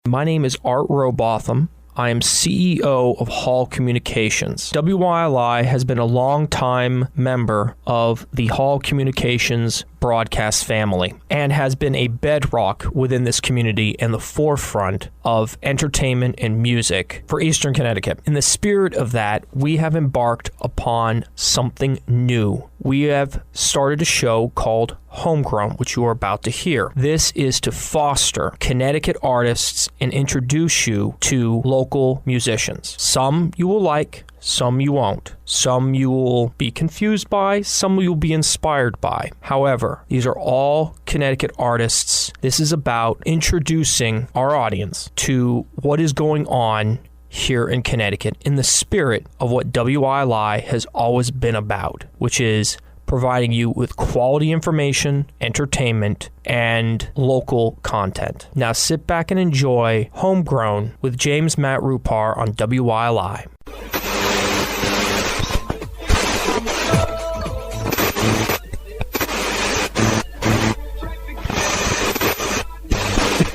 My name is Art Robotham. I am CEO of Hall Communications. WYLI has been a long-time member of the Hall Communications broadcast family and has been a bedrock within this community and the forefront of entertainment and music for Eastern Connecticut. In the spirit of that, we have embarked upon something new. We have started a show called Homegrown, which you are about to hear. This is to foster Connecticut artists and introduce you to local musicians. Some you will like, some you won't. Some you will be confused by, some you'll be inspired by. However, these are all Connecticut artists. This is about introducing our audience to what is going on here in Connecticut in the spirit of what WILI has always been about, which is providing you with quality information, entertainment, and local content. Now sit back and enjoy Homegrown with James Matt Rupar on WILI.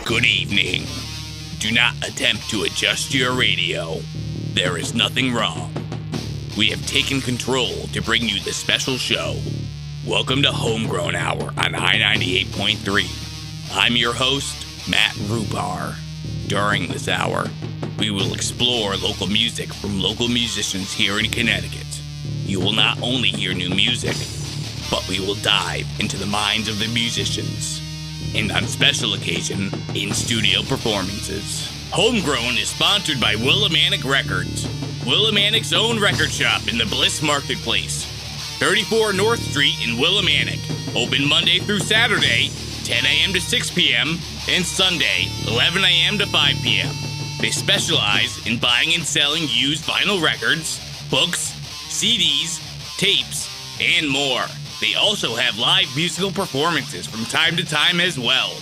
Good evening. Do not attempt to adjust your radio. There is nothing wrong. We have taken control to bring you this special show. Welcome to Homegrown Hour on i98.3. I'm your host, Matt Rupar. During this hour, we will explore local music from local musicians here in Connecticut. You will not only hear new music, but we will dive into the minds of the musicians. And on special occasion, in-studio performances. Homegrown is sponsored by Willimantic Records, Willimantic's own record shop in the Bliss Marketplace, 34 North Street in Willimantic, open Monday through Saturday, 10 a.m. to 6 p.m., and Sunday, 11 a.m. to 5 p.m. They specialize in buying and selling used vinyl records, books, CDs, tapes, and more. They also have live musical performances from time to time as well.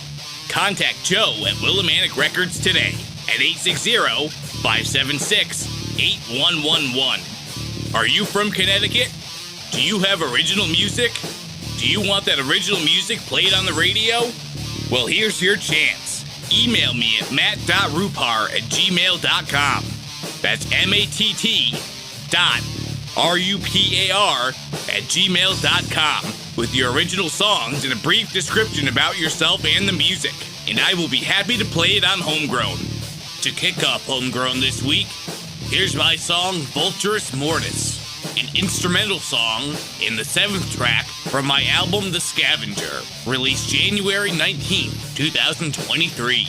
Contact Joe at Willimantic Records today at 860-576-8111. Are you from Connecticut? Do you have original music? Do you want that original music played on the radio? Well, here's your chance. Email me at matt.rupar@gmail.com. That's matt.rupar@gmail.com with your original songs and a brief description about yourself and the music, and I will be happy to play it on Homegrown. To kick off Homegrown this week, here's my song Vulturis Mortis, an instrumental song in the 7th track from my album The Scavenger, released January 19th, 2023.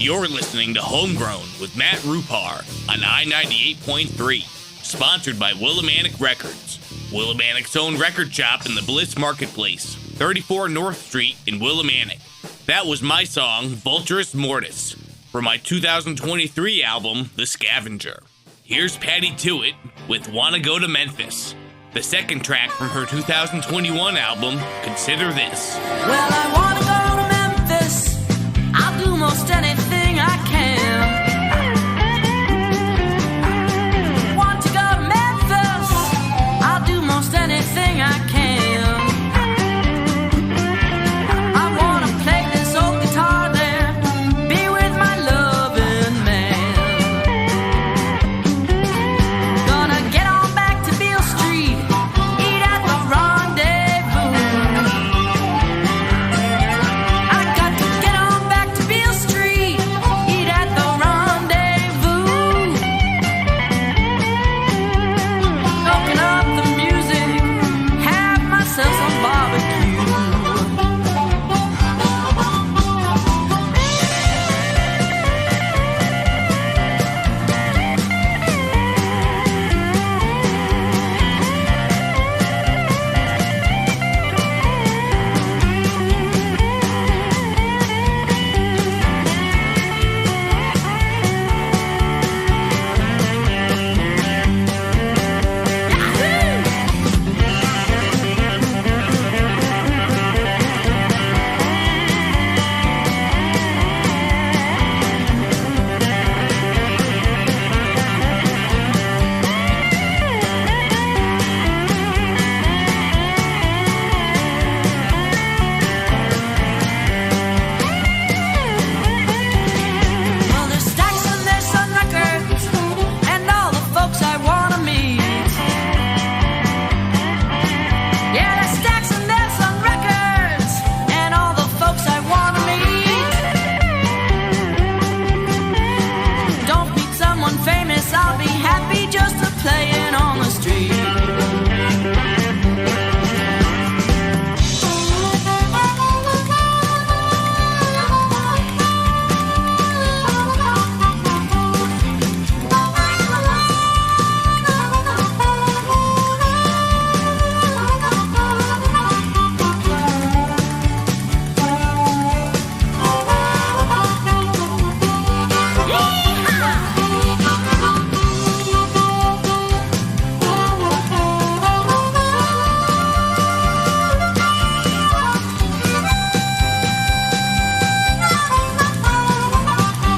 You're listening to Homegrown with Matt Rupar on i98.3, sponsored by Willimantic Records. Willimantic's own record shop in the Bliss Marketplace, 34 North Street in Willimantic. That was my song, Vulturis Mortis, from my 2023 album, The Scavenger. Here's Patty Tuite with Wanna Go to Memphis, the second track from her 2021 album, Consider This. Well, I wanna go to Memphis. I'll do most anything I can. Want to go to Memphis. I'll do most anything I can. I wanna play this old guitar there, be with my loving man. Gonna get on back to Beale Street, eat at the Rendezvous. I got to get on back to Beale Street, eat at the Rendezvous. Open up the music, have myself some barbecue. Well, there's stacks and there's some records, and all the folks I wanna meet. Yeah, there's stacks and there's some records, and all the folks I wanna meet. Don't meet someone famous, I'll be happy just to play it on the street.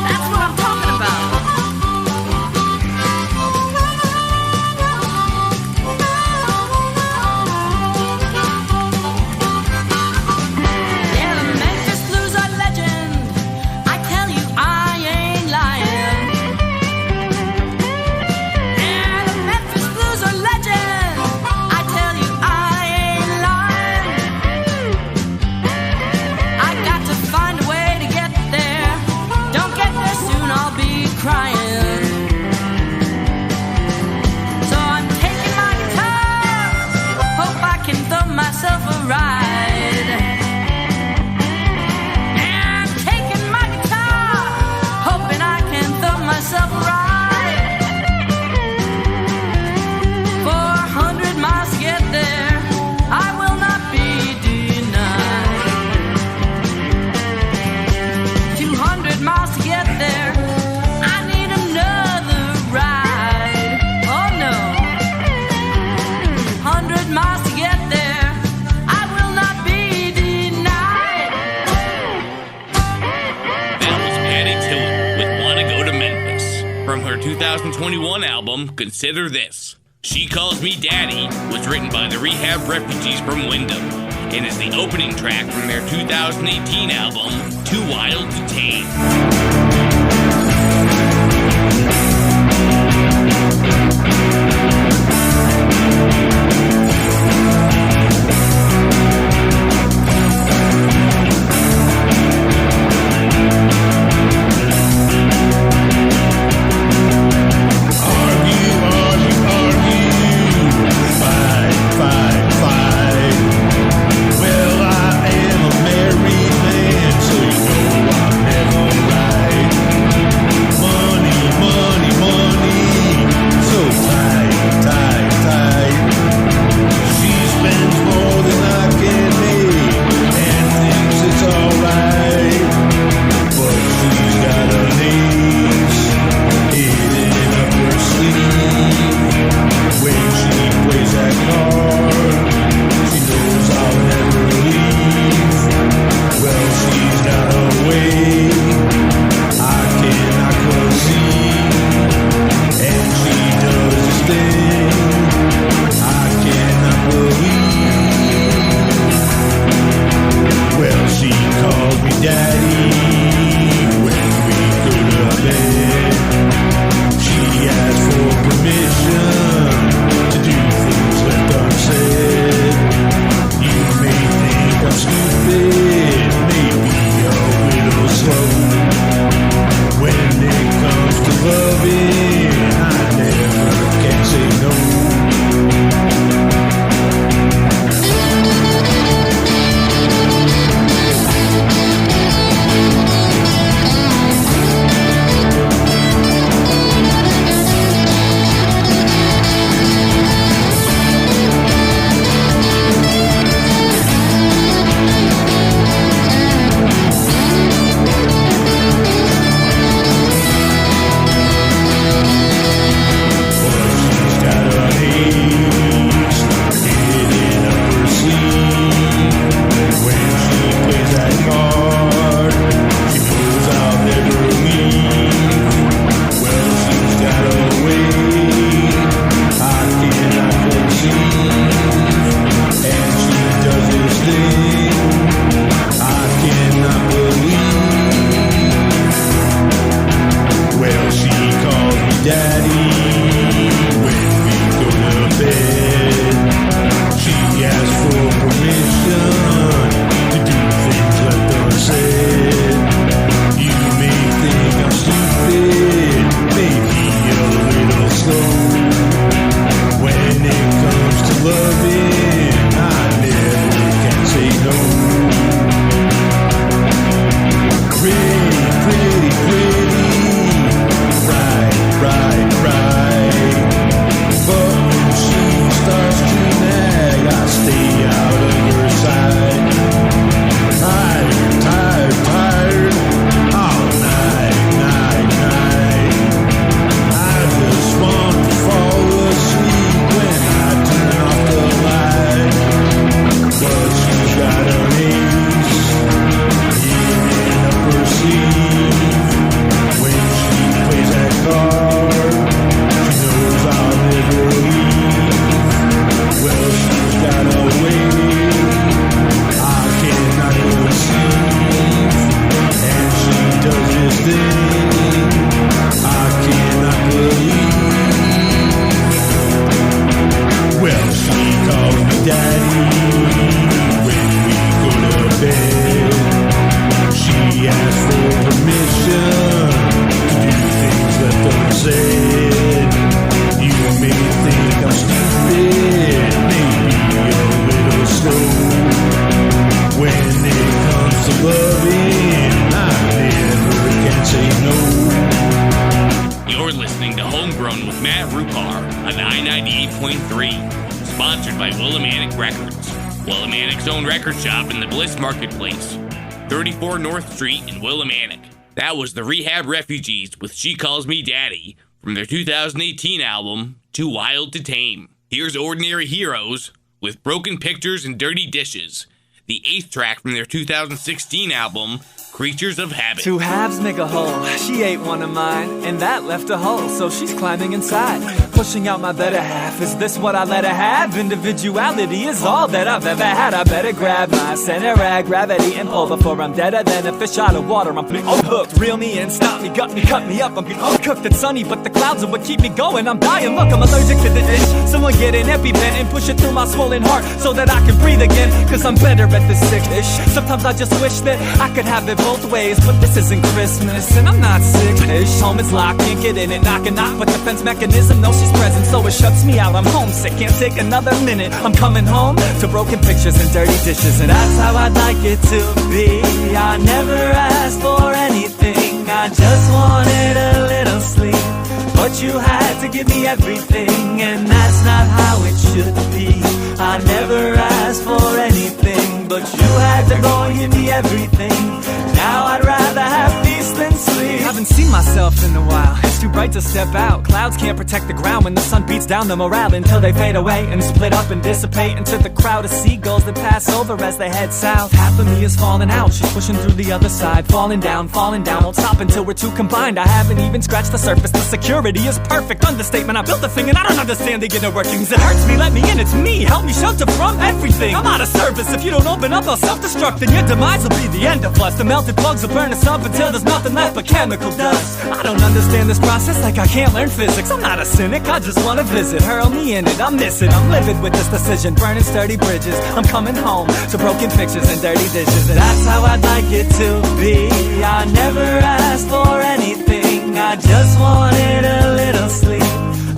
That's what I'm talking about. Yeah, the Memphis Blues are legend. I tell you, I ain't lying. Yeah, the Memphis Blues are legend. I tell you, I ain't lying. I got to find a way to get there. Don't get there soon, I'll be crying. So I'm taking my guitar. Hope I can throw myself a ride. Yeah, I'm taking my guitar. Hoping I can throw myself a ride. 400 miles to get there. I will not be denied. 200 miles to get there. I need another ride. Oh no. 100 miles to get there. I will not be denied. That was Patty Tuite with Wanna Go to Memphis, from her 2021 album, Consider This. She Calls Me Daddy was written by the Rehab refugees from Wyndham and is the opening track from their 2018 album, Too Wild to Tame. Well, I am a married man, so you know I'm never right. i98.3. Sponsored by Willimantic Records. Willimantic's own record shop in the Bliss Marketplace. 34 North Street in Willimantic. That was the Rehab Refugees with She Calls Me Daddy from their 2018 album, Too Wild to Tame. Here's Ordinary Heroes with Broken Pictures and Dirty Dishes, the 8th track from their 2016 album, Creatures of Habit. Two halves make a whole. She ate one of mine, and that left a hole, so she's climbing inside, pushing out my better half. Is this what I let her have? Individuality is all that I've ever had. I better grab my center at gravity and pull before I'm deader than a fish out of water. I'm hooked. Reel me in, stop me, gut me, cut me up. I'm cooked. It's sunny, but the clouds are what keep me going. I'm dying. Look, I'm allergic to the dish. Someone get an EpiPen and push it through my swollen heart so that I can breathe again, cause I'm better at this sick-ish. Sometimes I just wish that I could have it both ways, but this isn't Christmas and I'm not sick-ish. Home is locked, can't get in it, knock and knock, but defense mechanism knows she's present, so it shuts me out. I'm homesick, can't take another minute. I'm coming home to broken pictures and dirty dishes, and that's how I'd like it to be. I never asked for anything, I just wanted a little sleep, but you had to give me everything, and that's not how it should be. I never asked for anything, but you had to go and give me everything. Now I'd rather have peace than sleep. Haven't seen myself in a while, it's too bright to step out. Clouds can't protect the ground when the sun beats down the morale, until they fade away and split up and dissipate into the crowd of seagulls that pass over as they head south. Half of me is falling out, she's pushing through the other side. Falling down, won't stop until we're two combined. I haven't even scratched the surface, the security is perfect. Understatement, I built the thing and I don't understand the inner workings. It hurts me, let me in, it's me, help me shelter from everything. I'm out of service, if you don't open up I'll self-destruct, then your demise will be the end of us. The melted plugs will burn us up until there's nothing left but chemical dust. I don't understand this process like I can't learn physics. I'm not a cynic, I just wanna visit. Hurl me in it, I'm missing, I'm livid with this decision. Burning sturdy bridges, I'm coming home to broken pictures and dirty dishes. And that's how I'd like it to be. I never asked for anything, I just wanted a little sleep,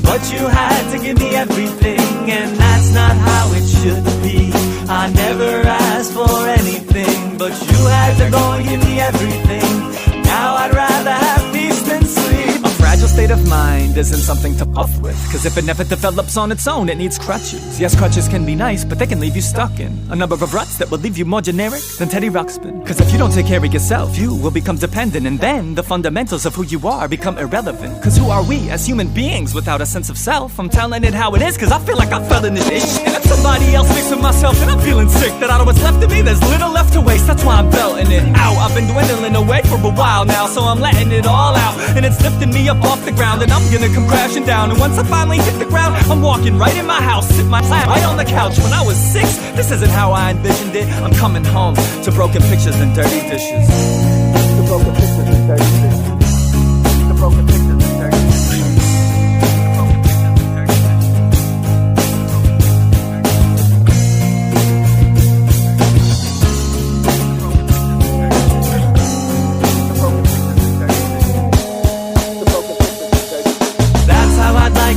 but you had to give me everything, and that's not how it should be. I never asked for anything, but you had to go and give me everything. Now I'd rather have peace than sleep. A fragile state of mind isn't something to puff with, cause if it never develops on its own, it needs crutches. Yes, crutches can be nice, but they can leave you stuck in a number of ruts that will leave you more generic than Teddy Ruxpin. Cause if you don't take care of yourself, you will become dependent, and then the fundamentals of who you are become irrelevant. Cause who are we as human beings without a sense of self? I'm telling it how it is, cause I feel like I fell in this ish. And if somebody else fixing myself and I'm feeling sick, that out of what's left of me, there's little left to waste. That's why I'm belting it out. I've been dwindling away for a while now, so I'm letting it all out, and it's lifting me up off the ground, and I'm gonna come crashing down. And once I finally hit the ground, I'm walking right in my house, sit my time right on the couch. When I was 6, this isn't how I envisioned it. I'm coming home to broken pictures and dirty dishes. The broken pictures and dirty dishes. The broken pictures and dirty dishes.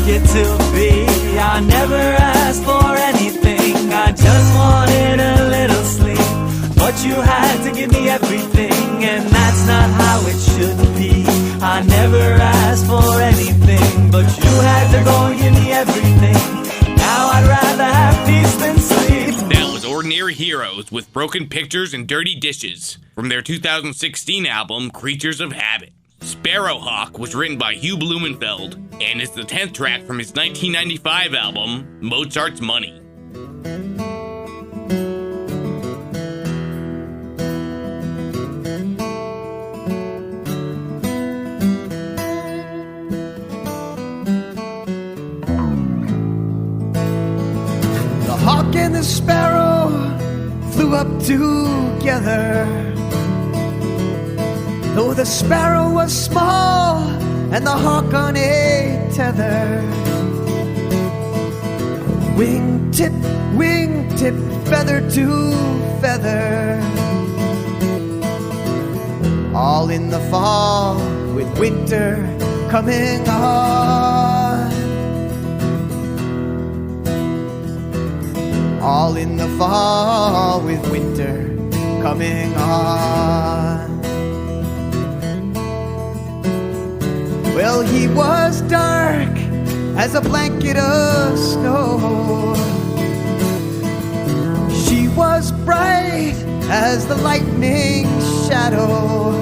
It to be. I never asked for anything, I just wanted a little sleep, but you had to give me everything, and that's not how it should be. I never asked for anything, but you had to go and give me everything. Now I'd rather have peace than sleep. That was Ordinary Heroes with Broken Pictures and Dirty Dishes from their 2016 album, Creatures of Habit. Sparrowhawk was written by Hugh Blumenfeld and is the 10th track from his 1995 album, Mozart's Money. The hawk and the sparrow flew up together. Though the sparrow was small and the hawk on a tether. Wingtip, feather to feather. All in the fall with winter coming on. All in the fall with winter coming on. Well, he was dark as a blanket of snow. She was bright as the lightning's shadow.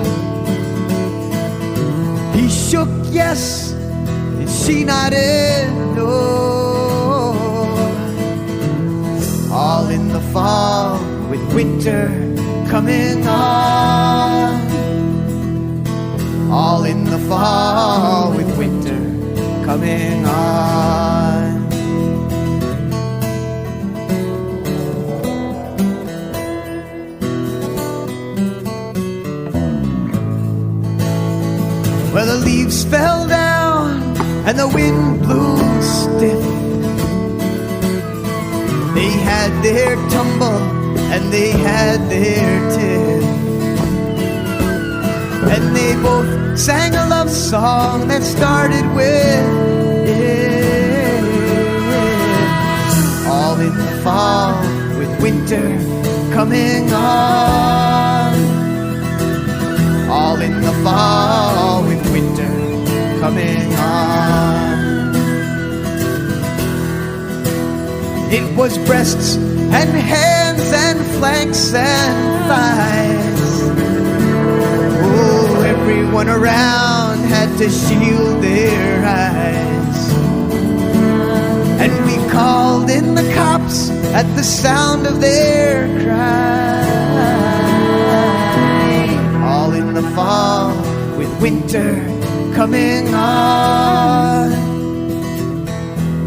He shook yes, and she nodded no. All in the fall with winter coming on. All in the fall with winter coming on. Well, the leaves fell down and the wind blew stiff. They had their tumble and they had their tiff. And they both sang a love song that started with if. All in the fall with winter coming on. All in the fall with winter coming on. It was breasts and hands and flanks and thighs. Oh, everyone around had to shield their eyes. And we called in the cops at the sound of their cry. All in the fall with winter coming on.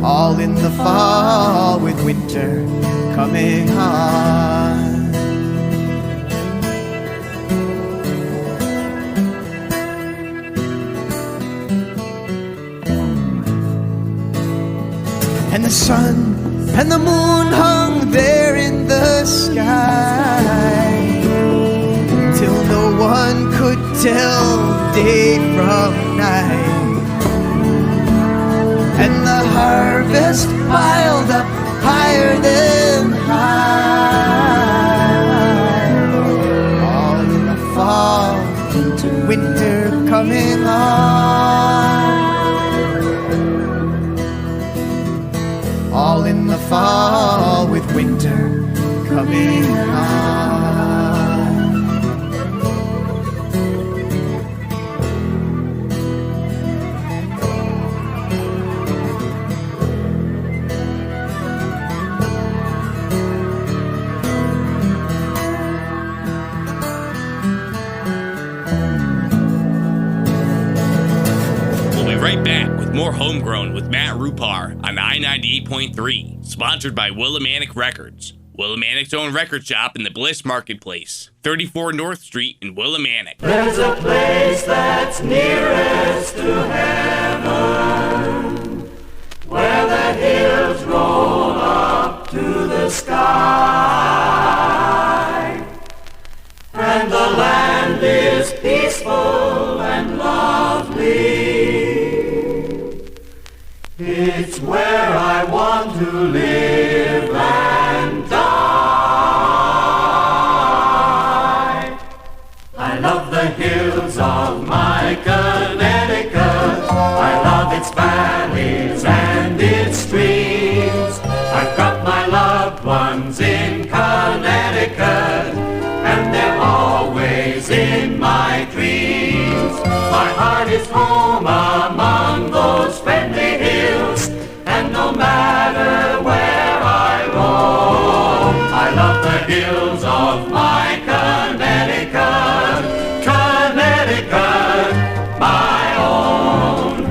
All in the fall with winter coming on. And the sun and the moon hung there in the sky, till no one could tell day from night. And the harvest piled up higher than high. All in the fall, winter coming on. All in the fall with winter coming on. Right back with more Homegrown with Matt Rupar on i98.3, sponsored by Willimantic Records, Willimantic's own record shop in the Bliss Marketplace, 34 North Street in Willimantic. There's a place that's nearest to heaven, where the hills roll up to the sky, and the land is peaceful and lovely. It's where I want to live and die. I love the hills of my Connecticut. I love its valleys and its streams. I've got my loved ones in Connecticut, and they're always in my dreams. My heart is home among those friendly hills, and no matter where I roam, I love the hills of my Connecticut, Connecticut, my own.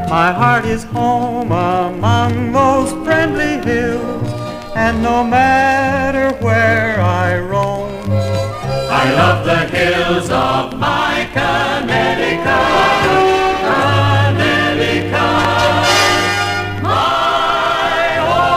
My heart is home among those friendly hills, and no matter where I roam, I love the hills of my Connecticut, Connecticut, my own.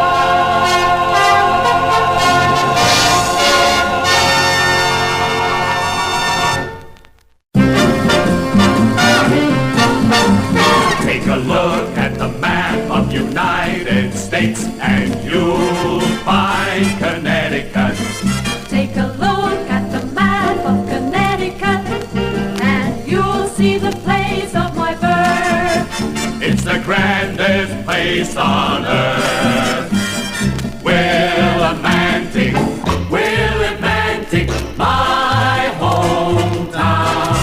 place on earth. Willimantic, my hometown.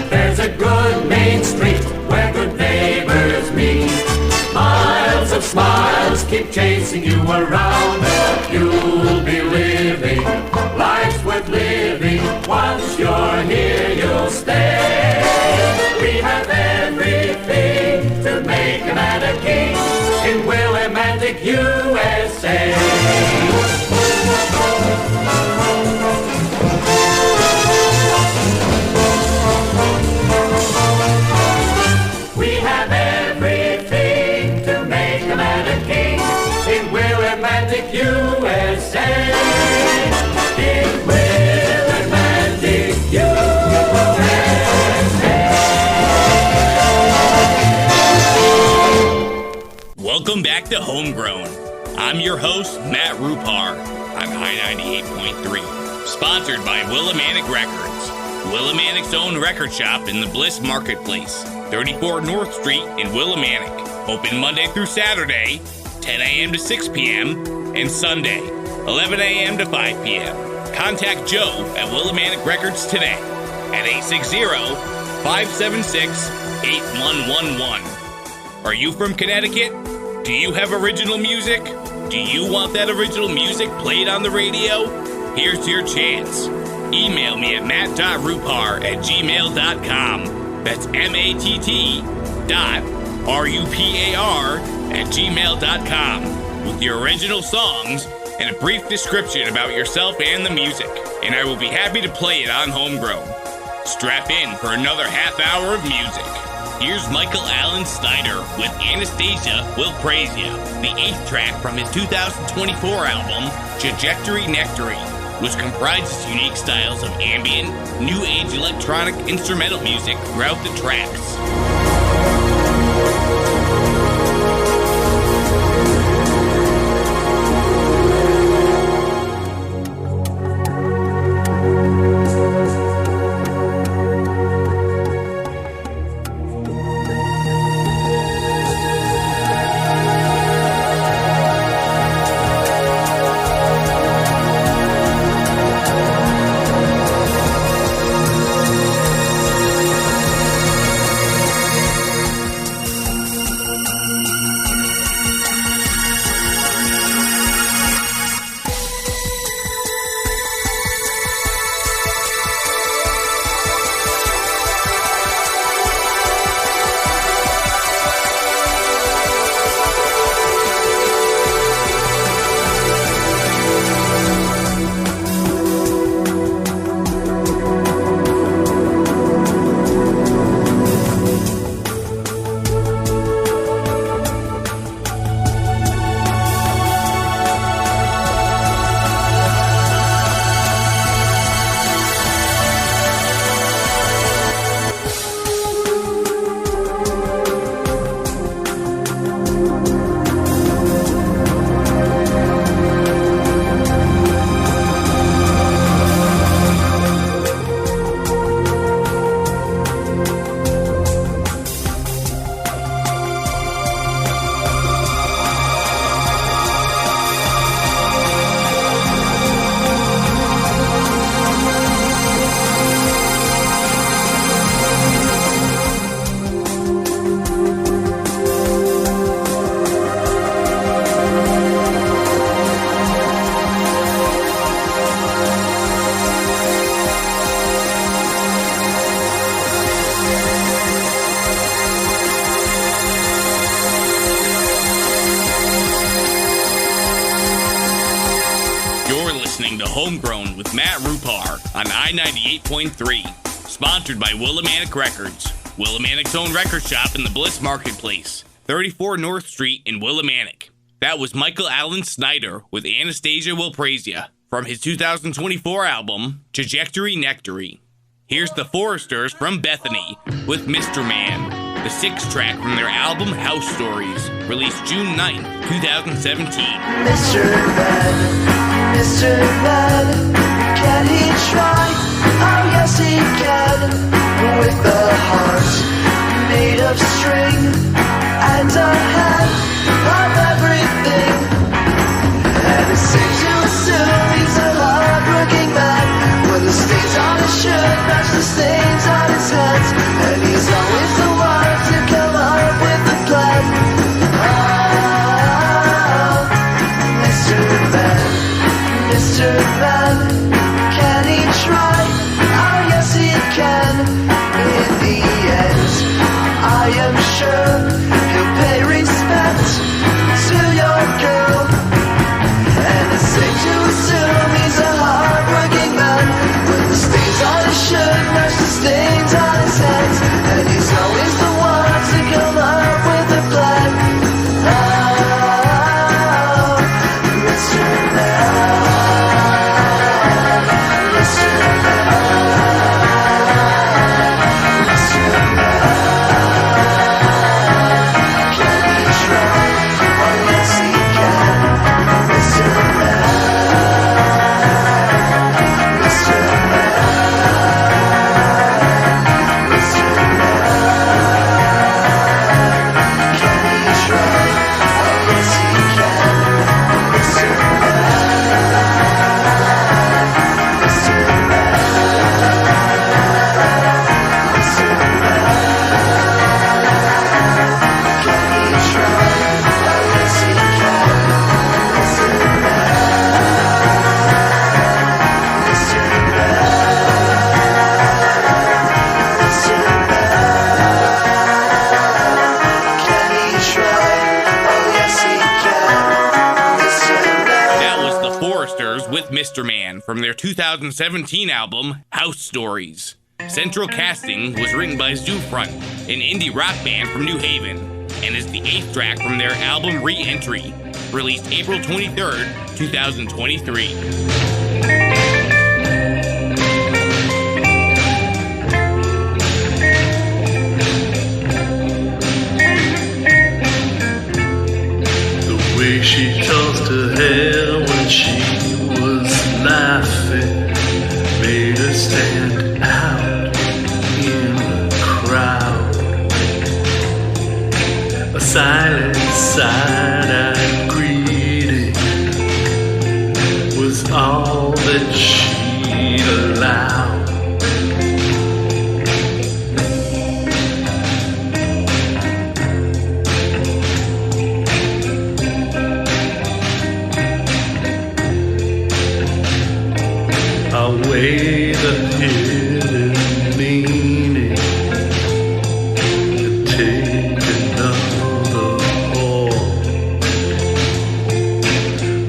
There's a good main street where good neighbors meet. Miles of smiles keep chasing you around. You'll be living, life's worth living. Once you're here, you'll stay. We have everything to make a man a king in Willimantic, USA. We have everything to make a man a king in Willimantic, USA. In Willimantic, USA. Welcome back to Homegrown. I'm your host, Matt Rupar, on i98.3, sponsored by Willimantic Records, Willimantic's own record shop in the Bliss Marketplace, 34 North Street in Willimantic. Open Monday through Saturday, 10 a.m. to 6 p.m., and Sunday, 11 a.m. to 5 p.m. Contact Joe at Willimantic Records today at 860-576-8111. Are you from Connecticut? Do you have original music? Do you want that original music played on the radio? Here's your chance. Email me at matt.rupar@gmail.com. That's matt.rupar@gmail.com with your original songs and a brief description about yourself and the music, and I will be happy to play it on Homegrown. Strap in for another half hour of music. Here's Michael Allen Snyder with Anastasia Will Praise Ya, the 8th track from his 2024 album, Trajectory Nectarine, which comprises unique styles of ambient, new age electronic instrumental music throughout the tracks. Homegrown with Matt Rupar on i98.3. Sponsored by Willimantic Records, Willimantic's own record shop in the Bliss Marketplace, 34 North Street in Willimantic. That was Michael Allen Snyder with Anastasia Will Praise Ya from his 2024 album, Trajectory Nectarine. Here's the Foresters from Bethany with Misterman, the 6th track from their album House Stories, released June 9th, 2017. Mr. Man, can he try? Oh yes he can. With a heart made of string and a hand it's safe to assume he's a hard-working man. When the stains on his shirt match the stains on his hands, and he's always the one to come up with a plan. Oh, Mr. Man, Mr. Man, can he try? Oh, yes he can. In the end, I am sure he'll pay respect to your girl. And it's safe to assume he's a hard-working man. When the stains on his shirt match the stains on his hands, and he's always the one to come up with a plan. Oh, Mr. Man, Mr. Man, Mr. Man, can he try? Oh, yes he can. Mr. Man, Mr. Man, Mr. Man, can he try? Oh, yes he can. Mr. Man, Mr. Man, Mr. Man, can he try? Oh, yes he can. Mr. Man, Mr. Man, can he try? Oh, yes he can. Mr. Man. That was the Foresters with Mr. Man from their 2017 album, House Stories. Central Casting was written by Zoofront, an indie rock band from New Haven, and is the 8th track from their album Re-Entry, released April 23rd, 2023. The way she tossed her hair when she was laughing made her stand out in the crowd. A silent side-eyed greeting was all that she'd allow. Away the hidden meaning to take another hold,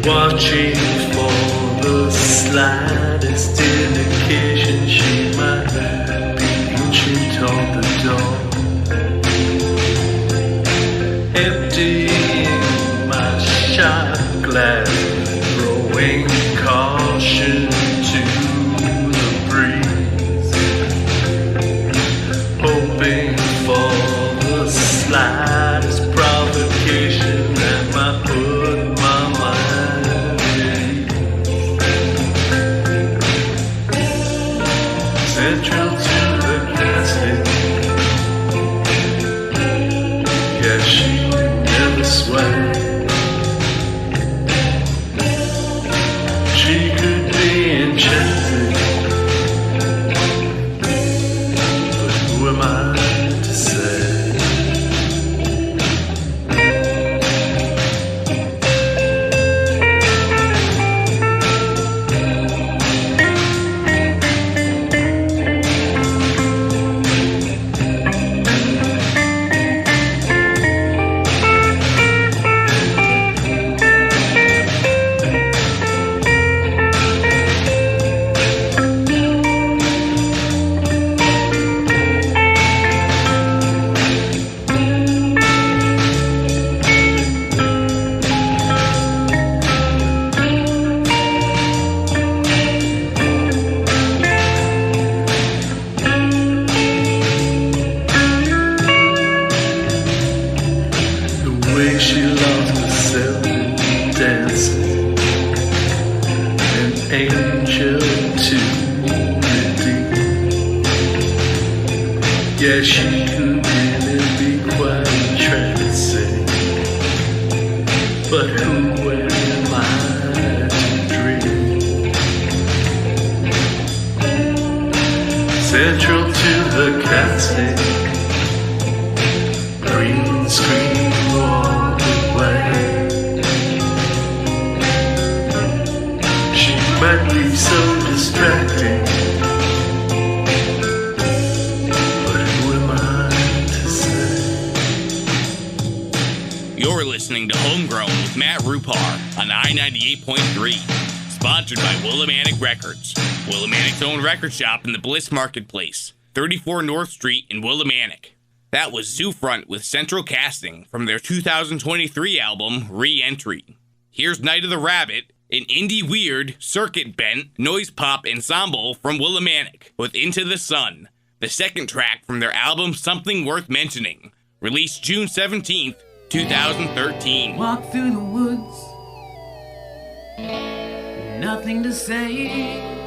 watching for the slightest indication she might be inching toward the door. Emptying my shot glass, throwing caution to the breeze, hoping for the slightest provocation that might put my mind at ease. Central to the casting, yeah, she never swayed. She could be enchanted, but who am I to say? Yeah, she could really be quite entrancing, but who am I central to the casting. Green screen walkway. She might be so distracting, but who am I to say? You're listening to Homegrown with Matt Rupar on i98.3. Sponsored by Willimantic Records. Willimantic's own record shop in the Bliss Marketplace, 34 North Street in Willimantic. That was Zoofront with Central Casting from their 2023 album, Re-Entry. Here's Night of the Rabbit, an indie weird, circuit-bent, noise pop ensemble from Willimantic with Into the Sun, the second track from their album Something Worth Mentioning, released June 17th, 2013. Walk through the woods, nothing to say.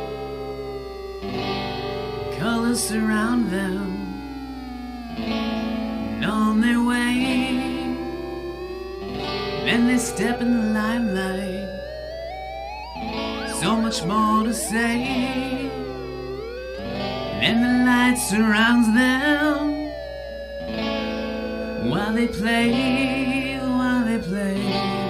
Colors surround them, and on their way. Then they step in the limelight, so much more to say. Then the light surrounds them while they play, while they play.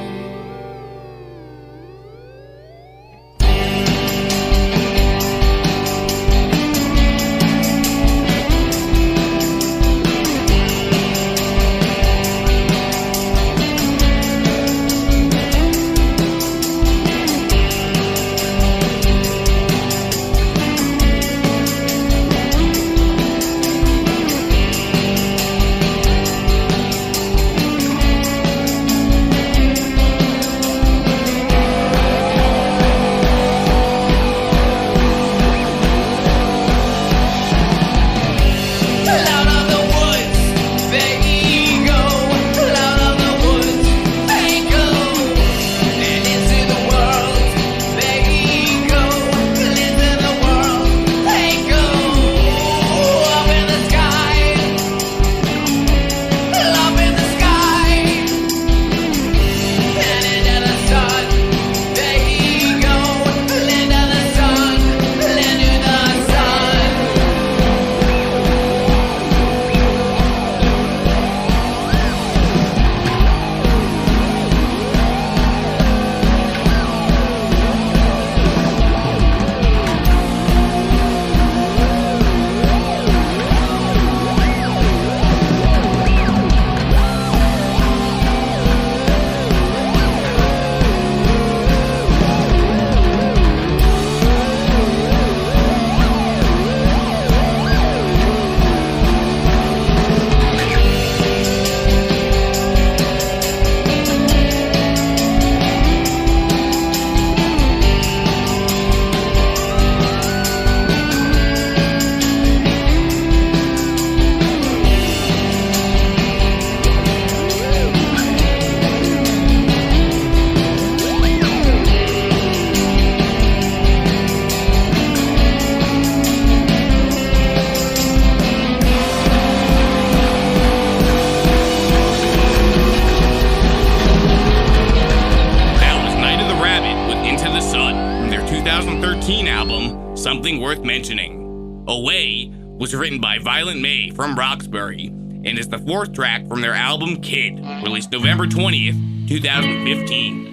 Something Worth Mentioning. Away was written by Violent May from Roxbury and is the fourth track from their album Kid, released November 20th, 2015.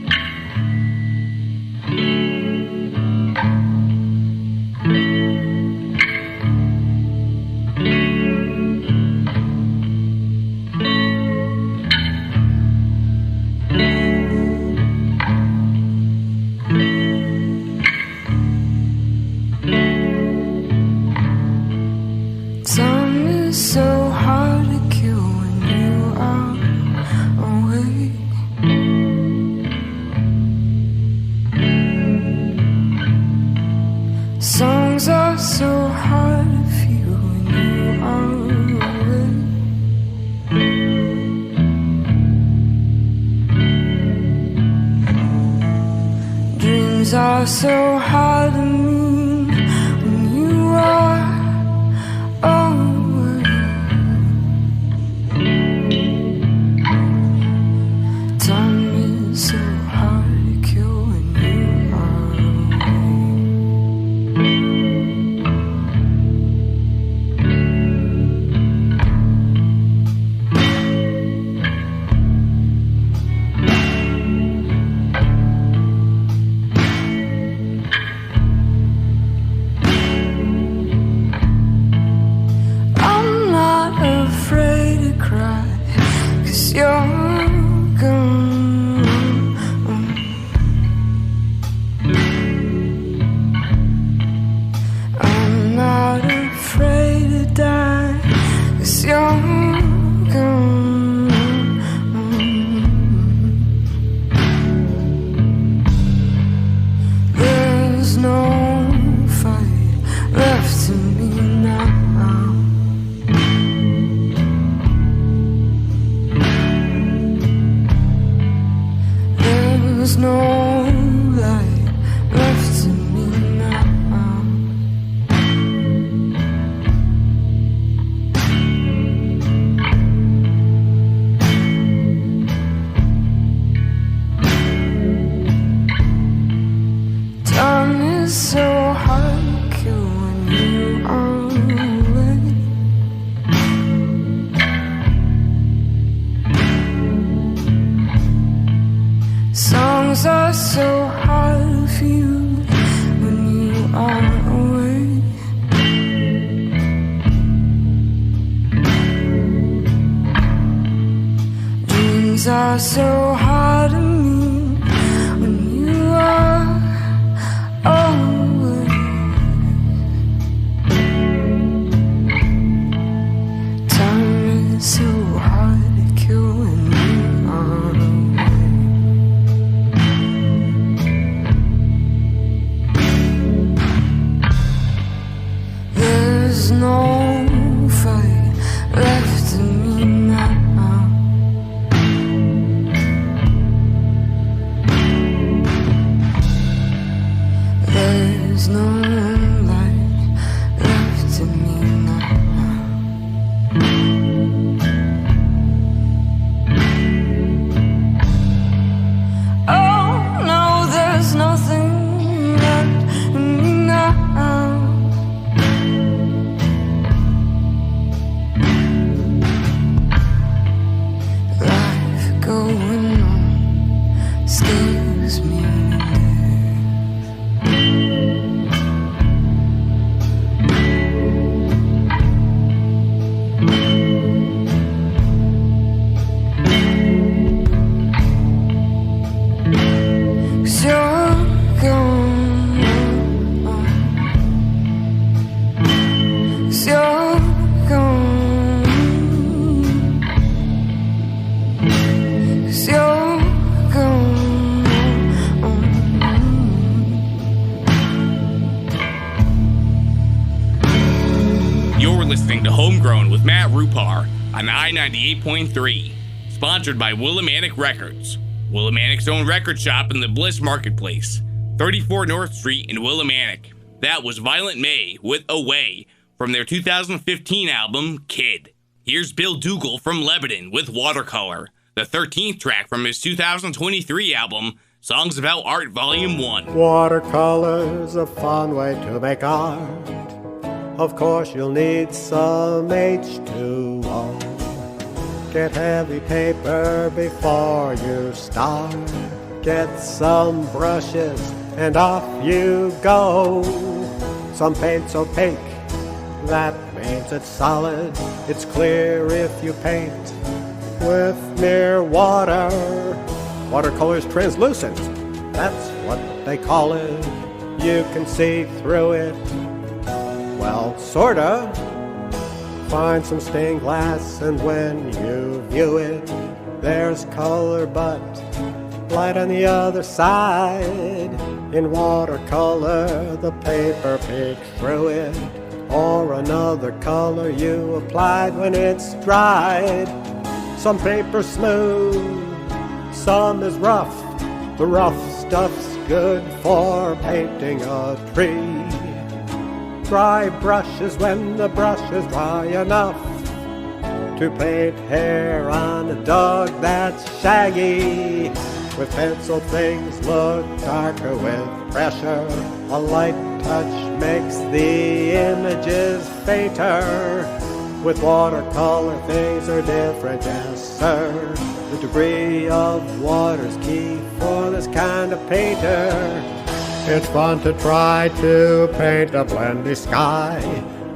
Are so hard to mean when you are away. Time is so hard to kill when you are away. so hard to kill when you are away. Songs are so hard for you when you are away. Dreams are so hard to me when you are away. Time is so hard to kill when you are away. There's no fight left in me now. There's no light left in me now. Oh no, there's nothing left in me now. Life going on scares me. You're listening to Homegrown with Matt Rupar on i98.3, sponsored by Willimantic Records, Willimantic's own record shop in the Bliss Marketplace, 34 North Street in Willimantic. That was Violent May with Away from their 2015 album, Kid. Here's Bill Dougal from Lebanon with Watercolor, the 13th track from his 2023 album, Songs About Art Volume 1. Watercolor's a fun way to make art. Of course you'll need some H2O. Get heavy paper before you start. Get some brushes and off you go. Some paint's opaque, that means it's solid. It's clear if you paint with mere water. Watercolor's translucent, that's what they call it. You can see through it, well, sorta. Find some stained glass and when you view it, there's color but light on the other side. In watercolor, the paper peeks through it, or another color you applied when it's dried. Some paper's smooth, some is rough. The rough stuff's good for painting a tree. Dry brushes when the brush is dry enough to paint hair on a dog that's shaggy. With pencil things look darker with pressure. A light touch makes the images fainter. With watercolor things are different, yes sir. The degree of water's key for this kind of painter. It's fun to try to paint a blendy sky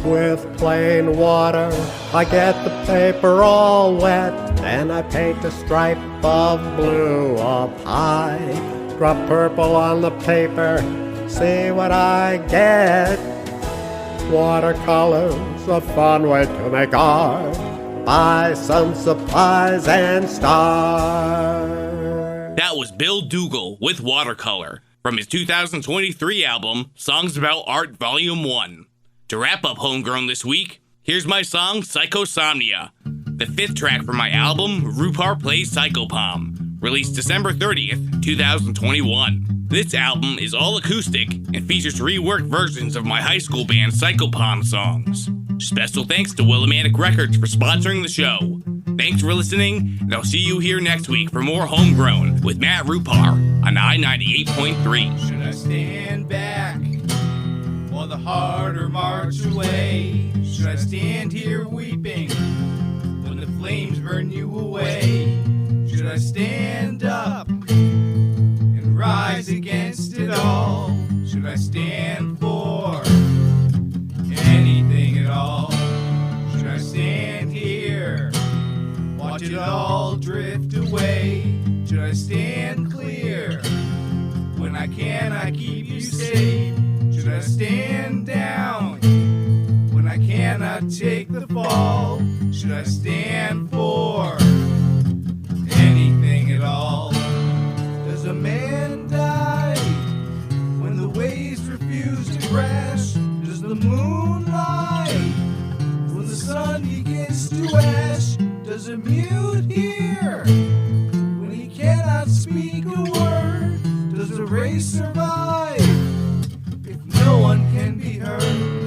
with plain water. I get the paper all wet, then I paint a stripe of blue up high. Drop purple on the paper, see what I get. Watercolor's a fun way to make art. Buy some supplies and start. That was Bill Dougal with Watercolor from his 2023 album, Songs About Art Volume 1. To wrap up Homegrown this week, here's my song, Psychosomnia, the 5th track from my album, Rupar Plays Psychopom, released December 30th, 2021. This album is all acoustic and features reworked versions of my high school band Psychopom songs. Special thanks to Willimantic Records for sponsoring the show. Thanks for listening, and I'll see you here next week for more Homegrown with Matt Rupar on i98.3. Should I stand back heart or march away? Should I stand here weeping when the flames burn you away? Should I stand up and rise against it all? Should I stand for anything at all? Should I stand here, watch it all drift away? Should I stand clear when I cannot keep you safe? Should I stand down when I cannot take the fall? Should I stand for anything at all? Does a man die when the waves refuse to crash? Does the moon lie when the sun begins to ash? Does a mute hear when he cannot speak a word? Does the race survive if no one can be heard?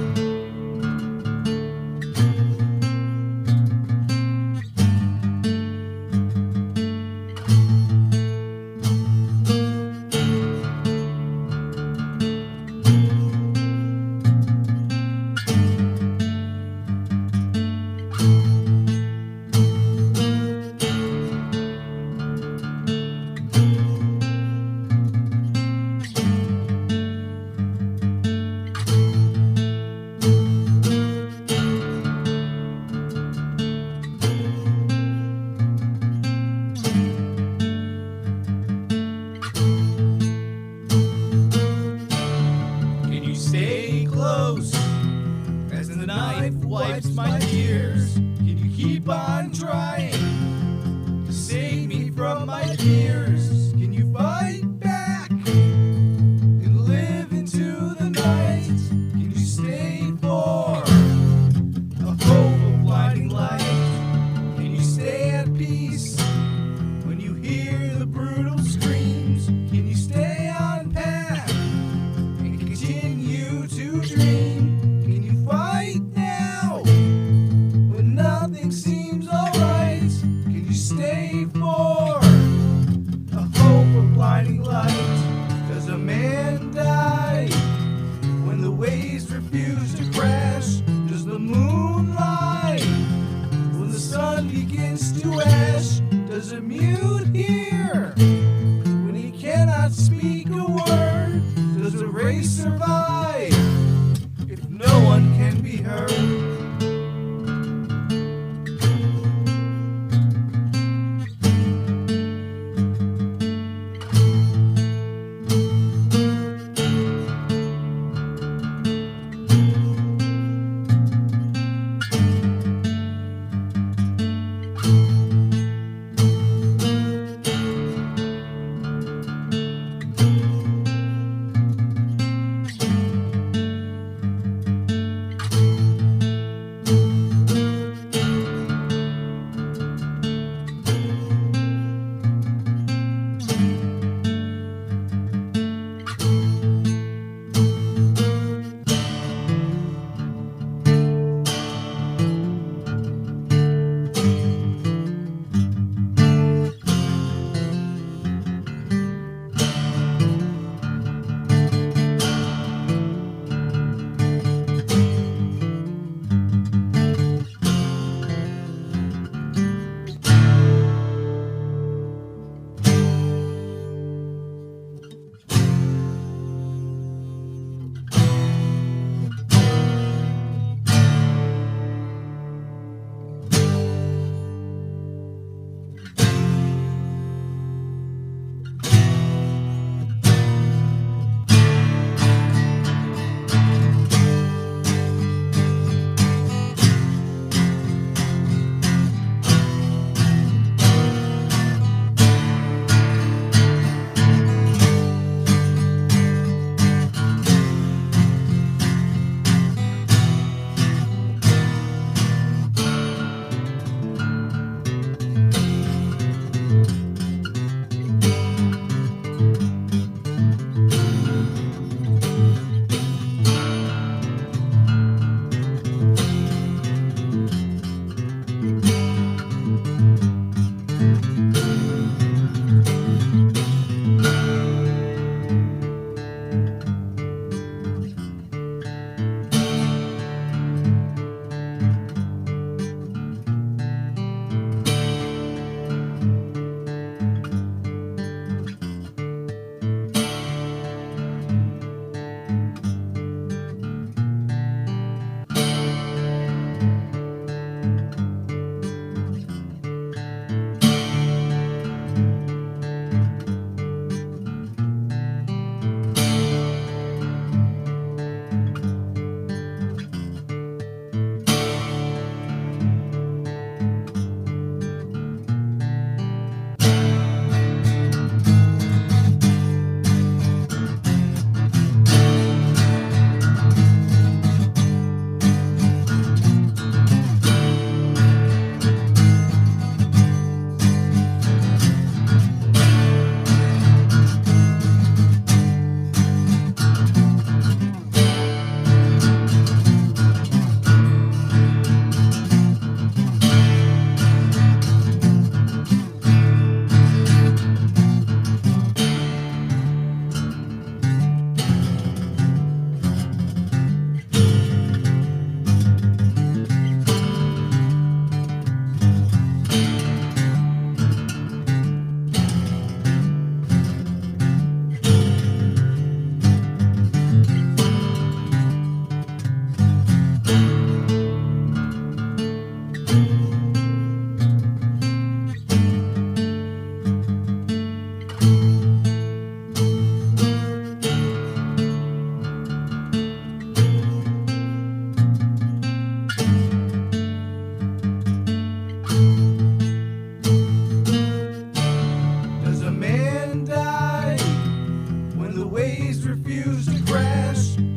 refuse to crash.